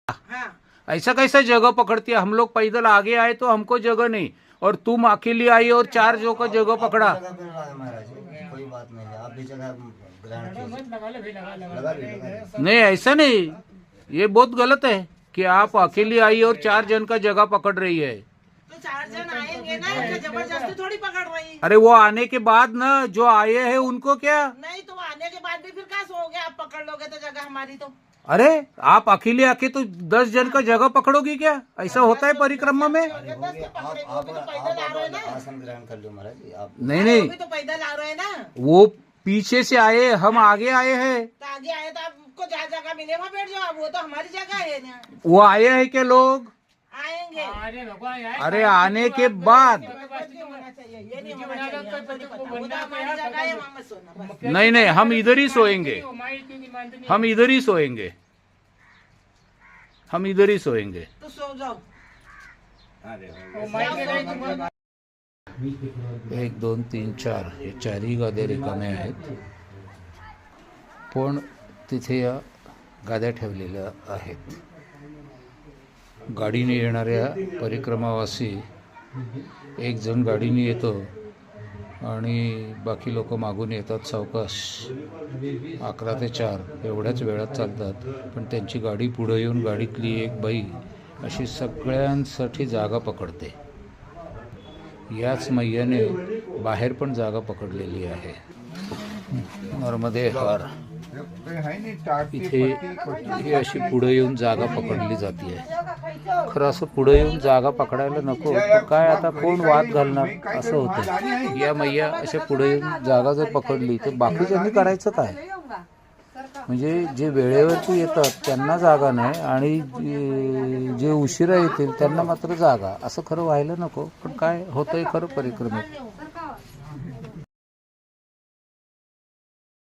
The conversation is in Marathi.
हाँ ऐसा कैसा जगह पकड़ती है? हम लोग पैदल आगे आए तो हमको जगह नहीं, और तुम अकेली आई और 4 जो का जगह पकड़ा। जगह पे लगा है महाराज, कोई बात नहीं है, आप भी जगह ग्रहण कीजिए। नहीं ऐसा नहीं, ये बहुत गलत है कि आप अकेली आई और 4 जन का जगह पकड़ रही है। तो 4 जन आएंगे ना, क्या जबरदस्ती थोड़ी पकड़ रही। अरे वो आने के बाद ना, जो आए हैं उनको क्या? नहीं तो वो आने के बाद भी फिर कहाँ सोओगे? आप पकड़ लोगे तो जगह हमारी तो। अरे आप अकेले आके तो 10 जन का जगह पकड़ोगी क्या? ऐसा होता है परिक्रमा में? अरे हो गया, आप आसन ग्रहण कर लो महाराज जी, आप नहीं नहीं, भी तो पैदल आ रहे हैं ना, वो पीछे से आए, हम आगे आए हैं। तो आगे आए तो आपको जहाँ जगह मिले वहाँ बैठ जाओ। अब वो तो हमारी जगह है ना। वो आए हैं क्या लोग? आएंगे। अरे आने के बाद। होना चाहिए, ये नहीं होना चाहिए। हमको नहीं पता, वो तो हमारी जगह है, वहाँ मत सोना बस। नहीं नहीं, हम इधर ही सोएंगे, हम इधर ही सोएंगे, हम इधर ही सोएंगे। तो सो जाओ। 1 2 3 4 हे 4ही गाद्या रिकाम्या आहेत, पण तिथे या गाद्या ठेवलेल्या आहेत. गाडीने येणाऱ्या परिक्रमावासी, एक जण गाडीने येतो आणि बाकी लोक मागून येतात सावकाश. 11 ते 4 एवढ्याच वेळात चालतात, पण त्यांची गाडी पुढे येऊन गाडीतली एक बाई अशी सगळ्यांसाठी जागा पकडते. याच मैयाने बाहेर पण जागा पकडलेली आहे. नर्मदे हर इथे ही अशी पुढे येऊन जागा पकडली जाते. खरं असं पुढे येऊन जागा पकडायला नको, पण काय आता कोण वाद घालणार असं होतं. या मैया अशा पुढे येऊन जागा जर पकडली तर बाकीच्यांनी करायचं काय? म्हणजे जे वेळेवरती येतात त्यांना जागा नाही, आणि जे उशिरा येतील त्यांना मात्र जागा. असं खरं व्हायला नको, पण काय होतंय खरं परिक्रमेत.